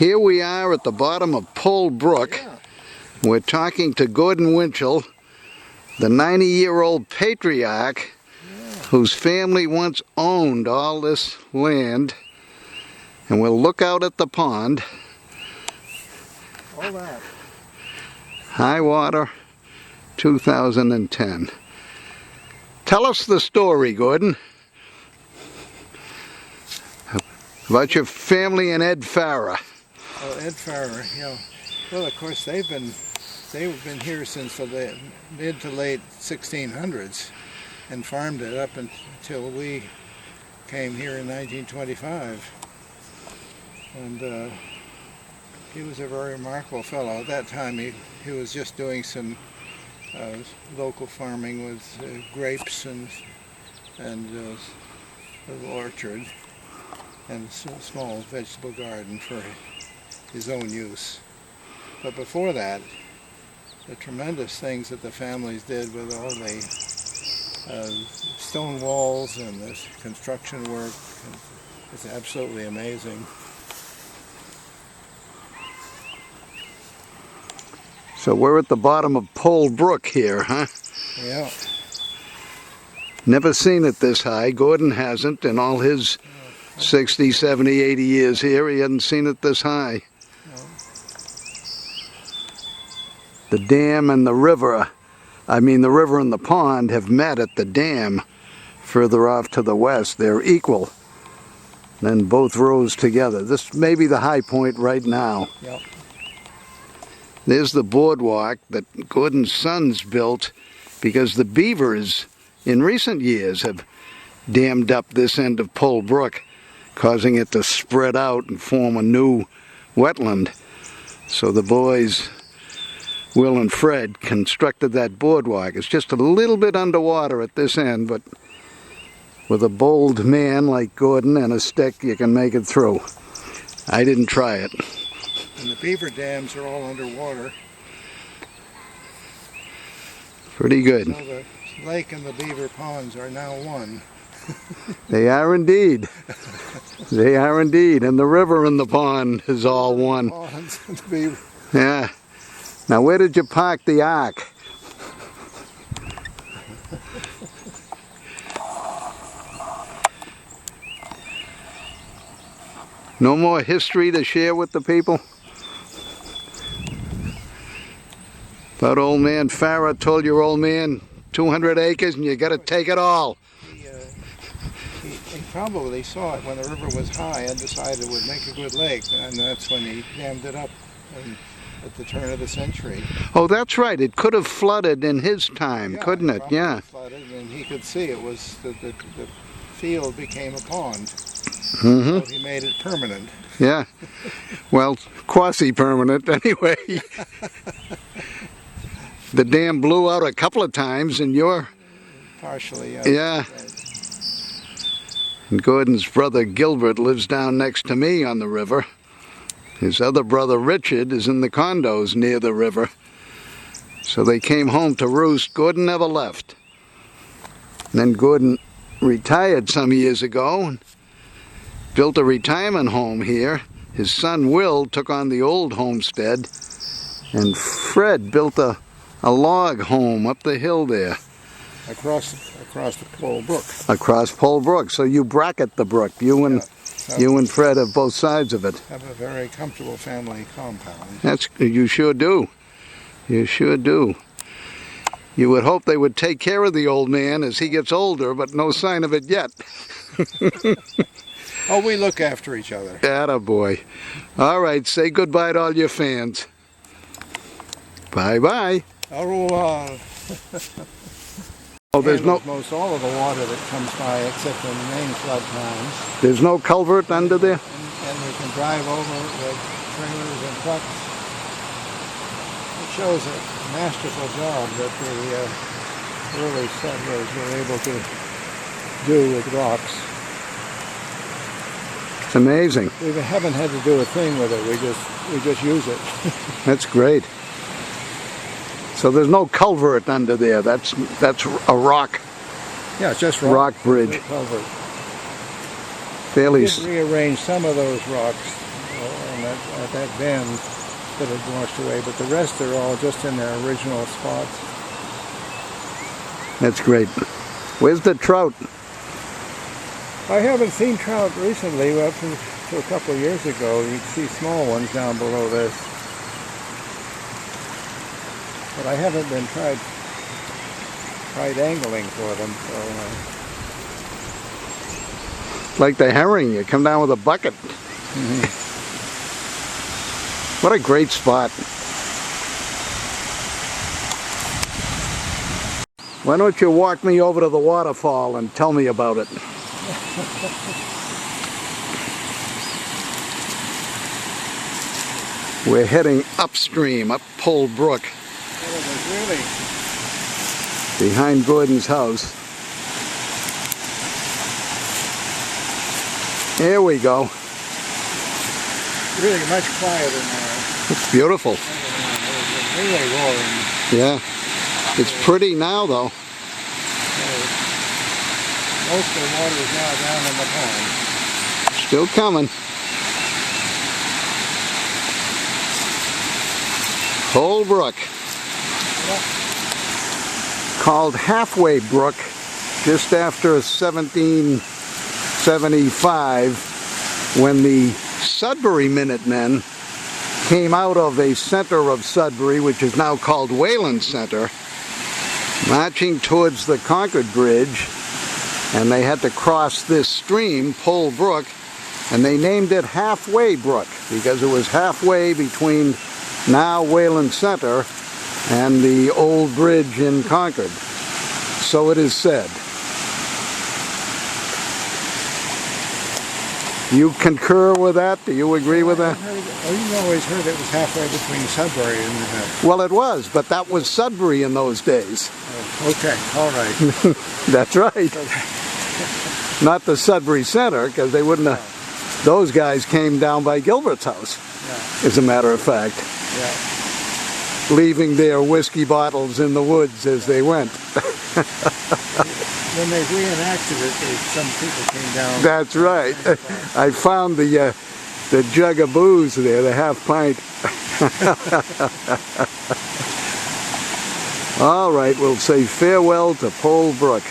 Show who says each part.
Speaker 1: Here we are at the bottom of Pole Brook.
Speaker 2: Yeah.
Speaker 1: We're talking to Gordon Winchell, the 90-year-old patriarch whose family once owned all this land. And we'll look out at the pond.
Speaker 2: All that.
Speaker 1: High water, 2010. Tell us the story, Gordon, about your family and Ed Farrar.
Speaker 2: Oh, Ed Farrar, yeah. Well, of course, they've been here since the mid to late 1600s and farmed it up until we came here in 1925. And he was a very remarkable fellow. At that time, he was just doing some local farming with grapes and a little orchard and a small vegetable garden for his own use. But before that, the tremendous things that the families did with all the stone walls and the construction work is absolutely amazing.
Speaker 1: So we're at the bottom of Pole Brook here, huh?
Speaker 2: Yeah.
Speaker 1: Never seen it this high. Gordon hasn't. In all his 60, 70, 80 years here, he hadn't seen it this high.
Speaker 2: No.
Speaker 1: The dam and the river, the river and the pond have met at the dam further off to the west. They're equal. Then both rose together. This may be the high point right now.
Speaker 2: Yep.
Speaker 1: There's the boardwalk that Gordon's sons built because the beavers in recent years have dammed up this end of Pole Brook, causing it to spread out and form a new wetland. So the boys, Will and Fred, constructed that boardwalk. It's just a little bit underwater at this end, but with a bold man like Gordon and a stick, you can make it through. I didn't try it.
Speaker 2: And the beaver dams are all underwater.
Speaker 1: Pretty good.
Speaker 2: So the lake and the beaver ponds are now one.
Speaker 1: They are indeed. They are indeed. And the river and the pond is all one.
Speaker 2: Ponds and the beaver.
Speaker 1: Yeah. Now where did you park the ark? No more history to share with the people? That old man Farrar told your old man 200 acres and you got to take it all.
Speaker 2: He probably saw it when the river was high and decided it would make a good lake, and that's when he dammed it up at the turn of the century.
Speaker 1: Oh, that's right. It could have flooded in his time, couldn't it? Yeah.
Speaker 2: Flooded, and he could see it was the field became a pond.
Speaker 1: Mm-hmm.
Speaker 2: So he made it permanent.
Speaker 1: Yeah. Well, quasi-permanent anyway. The dam blew out a couple of times and you're...
Speaker 2: Partially, yeah.
Speaker 1: Yeah.
Speaker 2: Right.
Speaker 1: And Gordon's brother Gilbert lives down next to me on the river. His other brother Richard is in the condos near the river. So they came home to roost. Gordon never left. And then Gordon retired some years ago and built a retirement home here. His son Will took on the old homestead, and Fred built a log home up the hill there.
Speaker 2: Across the Pole Brook.
Speaker 1: Across Pole Brook. So you bracket the brook. You and Fred have both sides of it.
Speaker 2: Have a very comfortable family compound.
Speaker 1: You sure do. You sure do. You would hope they would take care of the old man as he gets older, but no sign of it yet.
Speaker 2: Oh, we look after each other.
Speaker 1: Attaboy. All right, say goodbye to all your fans. Bye-bye.
Speaker 2: Au revoir.
Speaker 1: Oh, there's
Speaker 2: most all of the water that comes by except in the main flood times.
Speaker 1: There's no culvert under there?
Speaker 2: And we can drive over with trailers and trucks. It shows a masterful job that the early settlers were able to do with rocks.
Speaker 1: It's amazing.
Speaker 2: We haven't had to do a thing with it. We just use it.
Speaker 1: That's great. So there's no culvert under there. That's a rock.
Speaker 2: Yeah, it's just
Speaker 1: rock bridge.
Speaker 2: Culvert.
Speaker 1: Fairly.
Speaker 2: We rearranged some of those rocks, and at that bend that had washed away, but the rest are all just in their original spots.
Speaker 1: That's great. Where's the trout?
Speaker 2: I haven't seen trout recently. Up to a couple of years ago, you'd see small ones down below this. But I haven't been tried angling for them. So,
Speaker 1: Like the herring, you come down with a bucket. What a great spot. Why don't you walk me over to the waterfall and tell me about it? We're heading upstream, up Pole Brook,
Speaker 2: really,
Speaker 1: behind Gordon's house. Here we go.
Speaker 2: really much quieter now.
Speaker 1: It's beautiful.
Speaker 2: Really roaring.
Speaker 1: Yeah. It's pretty now, though.
Speaker 2: Most of the water is now down in the pond.
Speaker 1: Still coming. Pole Brook. Called Halfway Brook, just after 1775, when the Sudbury Minutemen came out of a center of Sudbury, which is now called Wayland Center, marching towards the Concord Bridge, and they had to cross this stream, Pole Brook, and they named it Halfway Brook because it was halfway between now Wayland Center and the old bridge in Concord. So it is said. You concur with that? Do you agree with that?
Speaker 2: You always heard it was halfway between Sudbury and...
Speaker 1: Well, it was, but that was Sudbury in those days.
Speaker 2: Okay, all right.
Speaker 1: That's right. Not the Sudbury Center, because they wouldn't have... Those guys came down by Gilbert's house, as a matter of fact.
Speaker 2: Yeah.
Speaker 1: Leaving their whiskey bottles in the woods as they went.
Speaker 2: When they reenacted it, some people came down.
Speaker 1: That's right. I found the jug of booze there, the half pint. All right, we'll say farewell to Pole Brook.